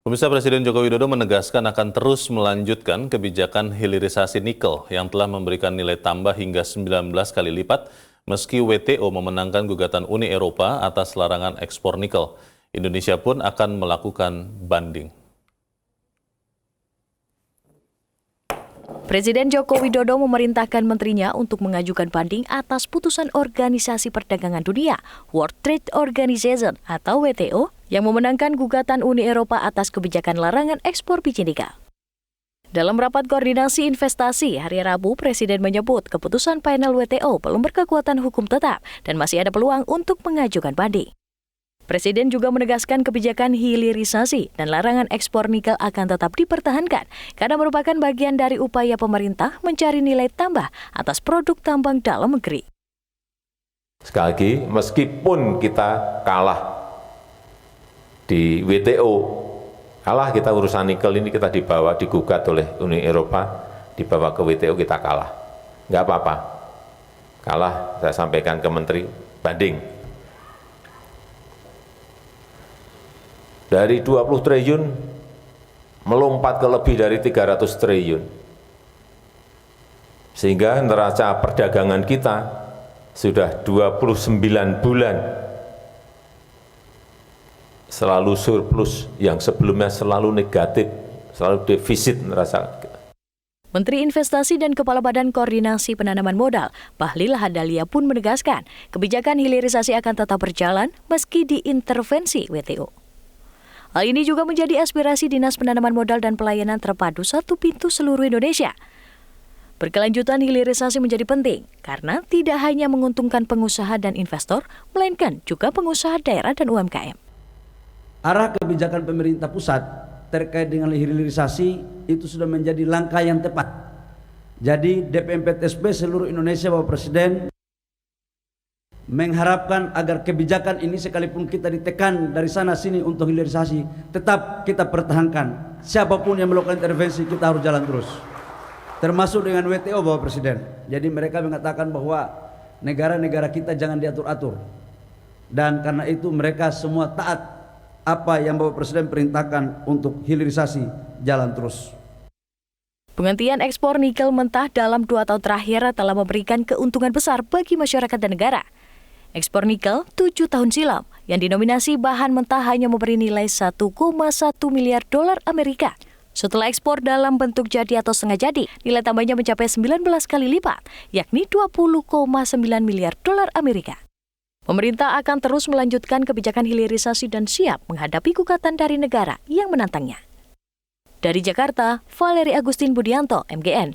Pemirsa, Presiden Joko Widodo menegaskan akan terus melanjutkan kebijakan hilirisasi nikel yang telah memberikan nilai tambah hingga 19 kali lipat meski WTO memenangkan gugatan Uni Eropa atas larangan ekspor nikel. Indonesia pun akan melakukan banding. Presiden Joko Widodo memerintahkan menterinya untuk mengajukan banding atas putusan Organisasi Perdagangan Dunia, World Trade Organization atau WTO, yang memenangkan gugatan Uni Eropa atas kebijakan larangan ekspor biji nikel. Dalam rapat koordinasi investasi hari Rabu, Presiden menyebut keputusan panel WTO belum berkekuatan hukum tetap dan masih ada peluang untuk mengajukan banding. Presiden juga menegaskan kebijakan hilirisasi dan larangan ekspor nikel akan tetap dipertahankan karena merupakan bagian dari upaya pemerintah mencari nilai tambah atas produk tambang dalam negeri. Sekali lagi, meskipun kita kalah di WTO, kalah kita urusan nikel ini kita digugat oleh Uni Eropa, dibawa ke WTO kita kalah. Nggak apa-apa, kalah saya sampaikan ke Menteri, banding. Dari 20 triliun melompat ke lebih dari 300 triliun. Sehingga neraca perdagangan kita sudah 29 bulan selalu surplus, yang sebelumnya selalu negatif, selalu defisit neraca. Menteri Investasi dan Kepala Badan Koordinasi Penanaman Modal, Bahlil Lahadalia pun menegaskan kebijakan hilirisasi akan tetap berjalan meski diintervensi WTO. Hal ini juga menjadi aspirasi Dinas Penanaman Modal dan Pelayanan Terpadu Satu Pintu seluruh Indonesia. Berkelanjutan hilirisasi menjadi penting karena tidak hanya menguntungkan pengusaha dan investor, melainkan juga pengusaha daerah dan UMKM. Arah kebijakan pemerintah pusat terkait dengan hilirisasi itu sudah menjadi langkah yang tepat. Jadi DPMPTSB seluruh Indonesia, Bapak Presiden, mengharapkan agar kebijakan ini sekalipun kita ditekan dari sana sini untuk hilirisasi, tetap kita pertahankan. Siapapun yang melakukan intervensi kita harus jalan terus. Termasuk dengan WTO, Bapak Presiden. Jadi mereka mengatakan bahwa negara-negara kita jangan diatur-atur. Dan karena itu mereka semua taat apa yang Bapak Presiden perintahkan untuk hilirisasi jalan terus. Penghentian ekspor nikel mentah dalam 2 tahun terakhir telah memberikan keuntungan besar bagi masyarakat dan negara. Ekspor nikel 7 tahun silam yang dinominasi bahan mentah hanya memberi nilai 1,1 miliar dolar Amerika. Setelah ekspor dalam bentuk jadi atau setengah jadi, nilai tambahnya mencapai 19 kali lipat, yakni 20,9 miliar dolar Amerika. Pemerintah akan terus melanjutkan kebijakan hilirisasi dan siap menghadapi gugatan dari negara yang menantangnya. Dari Jakarta, Valeri Agustin Budianto, MGN.